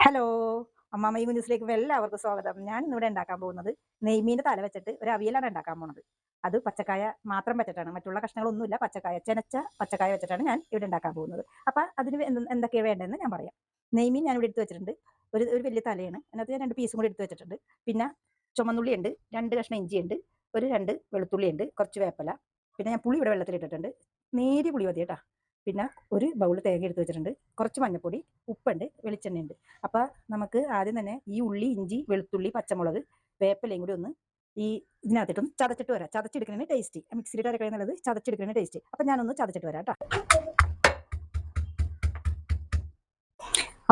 Hello, അമ്മാമ ഈ ന്യൂസിലേക്ക് എല്ലാവർക്കും സ്വാഗതം. ഞാൻ ഇന്നിവിടെ ഉണ്ടാക്കാൻ പോകുന്നത് നെയ്മീൻ്റെ തല വെച്ചിട്ട് ഒരു അവിയലാണ് ഉണ്ടാക്കാൻ പോകുന്നത്. അത് പച്ചക്കായ മാത്രം വെച്ചിട്ടാണ്, മറ്റുള്ള കഷ്ണങ്ങളൊന്നുമില്ല. പച്ചക്കായ, ചെനച്ച പച്ചക്കായ വെച്ചിട്ടാണ് ഞാൻ ഇവിടെ ഉണ്ടാക്കാൻ പോകുന്നത്. അപ്പം അതിന് എന്തൊക്കെയാണ് വേണ്ടതെന്ന് ഞാൻ പറയാം. നെയ്മീൻ ഞാൻ ഇവിടെ എടുത്ത് വെച്ചിട്ടുണ്ട്. ഒരു ഒരു വലിയ തലയാണ്. അതിനകത്ത് ഞാൻ 2 പീസും കൂടി എടുത്ത് വെച്ചിട്ടുണ്ട്. പിന്നെ ചുമന്നുള്ളി ഉണ്ട്, 2 കഷ്ണം ഇഞ്ചിയുണ്ട്, ഒരു 2 വെളുത്തുള്ളി ഉണ്ട്, കുറച്ച് വേപ്പില. പിന്നെ ഞാൻ പുളി ഇവിടെ വെള്ളത്തിലിട്ടിട്ടുണ്ട്. നേരിയ പുളി മതി കേട്ടോ. പിന്നെ ഒരു ബൗൾ തേങ്ങ എടുത്ത് വെച്ചിട്ടുണ്ട്, കുറച്ച് മഞ്ഞൾപ്പൊടി, ഉപ്പുണ്ട്, വെളിച്ചെണ്ണയുണ്ട്. അപ്പോൾ നമുക്ക് ആദ്യം തന്നെ ഈ ഉള്ളി, ഇഞ്ചി, വെളുത്തുള്ളി, പച്ചമുളക്, വേപ്പിലയും കൂടി ഒന്ന് ഈ ഇതിനകത്തിട്ടൊന്ന് ചതച്ചിട്ട് വരാം. ചതച്ചെടുക്കുന്നതിന് ടേസ്റ്റ്, മിക്സിയിൽ അരക്കണമെന്നുള്ളത് ചതച്ചെടുക്കുന്നതിന് ടേസ്റ്റ്. അപ്പം ഞാനൊന്ന് ചതച്ചിട്ട് വരാം കേട്ടോ.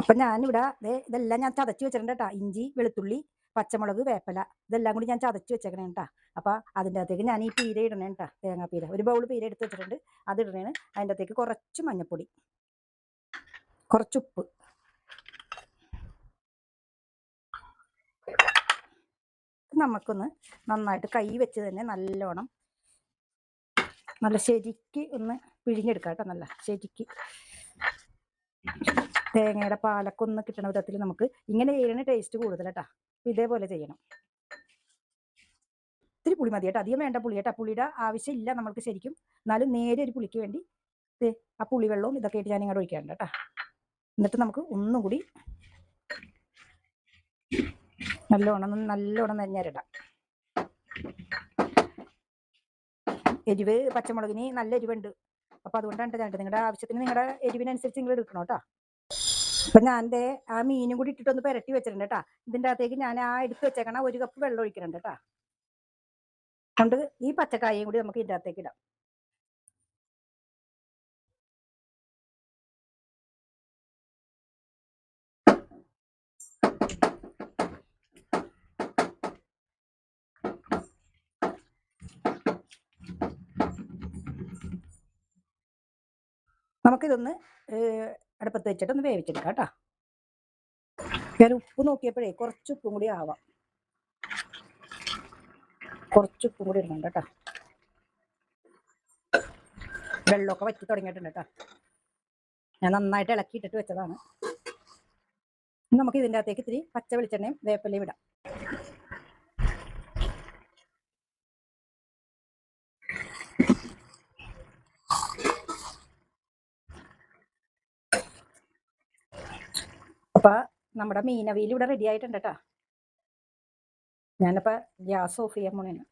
അപ്പം ഞാനിവിടെ ഇതെല്ലാം ഞാൻ ചതച്ച് വെച്ചിട്ടുണ്ട് കേട്ടോ. ഇഞ്ചി, വെളുത്തുള്ളി, പച്ചമുളക്, വേപ്പില, ഇതെല്ലാം കൂടി ഞാൻ ചതച്ച് വെച്ചേക്കണേ കേട്ടോ. അപ്പോൾ അതിൻ്റെ അകത്തേക്ക് ഞാൻ ഈ പീര ഇടണേ കേട്ടോ. തേങ്ങാപ്പീര ഒരു ബൗൾ പീര എടുത്ത് വെച്ചിട്ടുണ്ട്, അത് ഇടണേന്. അതിൻ്റെ അകത്തേക്ക് കുറച്ച് മഞ്ഞൾപ്പൊടി, കുറച്ച് ഉപ്പ്, നമുക്കൊന്ന് നന്നായിട്ട് കൈ വെച്ച് തന്നെ നല്ലോണം നല്ല ശരിക്ക് ഒന്ന് പിഴിഞ്ഞെടുക്കാം കേട്ടോ. നല്ല ശരിക്ക് തേങ്ങയുടെ പാലൊക്കെ ഒന്ന് കിട്ടണ വിധത്തിൽ നമുക്ക് ഇങ്ങനെ ചെയ്യണ ടേസ്റ്റ് കൂടുതൽ കേട്ടോ. ഇതേപോലെ ചെയ്യണം. ഇത്തിരി പുളി മതി കേട്ടോ, അധികം വേണ്ട പുളി കേട്ടോ. പുളിയുടെ ആവശ്യമില്ല നമ്മൾക്ക് ശരിക്കും. എന്നാലും നേരെ ഒരു പുളിക്ക് വേണ്ടി ആ പുളി വെള്ളവും ഇതൊക്കെ ആയിട്ട് ഞാൻ ഇങ്ങോട്ട് ഒഴിക്കാറുണ്ട് കേട്ടോ. എന്നിട്ട് നമുക്ക് ഒന്നും കൂടി നല്ലോണം നെഞ്ഞരിടാം. എരിവ് പച്ചമുളകിന് നല്ല എരിവുണ്ട്. അപ്പോൾ അതുകൊണ്ടാണ് ഞാൻ നിങ്ങളുടെ ആവശ്യത്തിന്, നിങ്ങളുടെ എരിവിനനുസരിച്ച് നിങ്ങൾ എടുക്കണം കേട്ടോ. അപ്പം ഞാൻ ആ മീനും കൂടി ഇട്ടിട്ടൊന്ന് പുരട്ടി വെച്ചിട്ടുണ്ട് കേട്ടോ. ഇതിൻ്റെ അകത്തേക്ക് ഞാൻ ആ എടുത്ത് വെച്ചേക്കണ 1 കപ്പ് വെള്ളം ഒഴിക്കുന്നുണ്ട് കേട്ടോ. അതുകൊണ്ട് ഈ പച്ചക്കായയും കൂടി നമുക്ക് ഇതിൻ്റെ അകത്തേക്ക് ഇടാം. നമുക്കിതൊന്ന് അടുപ്പത്ത് വെച്ചിട്ടൊന്ന് വേവിച്ചെടുക്കാം കേട്ടോ. ഞാൻ ഉപ്പ് നോക്കിയപ്പോഴേ കുറച്ച് ഉപ്പും കൂടി ആവാം. കുറച്ച് ഉപ്പും കൂടി ഇടുന്നുണ്ട് കേട്ടോ. വെള്ളമൊക്കെ വറ്റി തുടങ്ങിയിട്ടുണ്ട് കേട്ടോ. ഞാൻ നന്നായിട്ട് ഇളക്കിയിട്ടിട്ട് വെച്ചതാണ്. നമുക്ക് ഇതിൻ്റെ അകത്തേക്ക് ഇത്തിരി പച്ച വെളിച്ചെണ്ണയും വേപ്പിലയും ഇടാം. അപ്പോൾ നമ്മുടെ മീനവിയൽ ഇവിടെ റെഡി ആയിട്ടുണ്ട് കേട്ടോ. ഞാനിപ്പോൾ ഗ്യാസ് ഓഫ് ചെയ്യാൻ പോണേന്.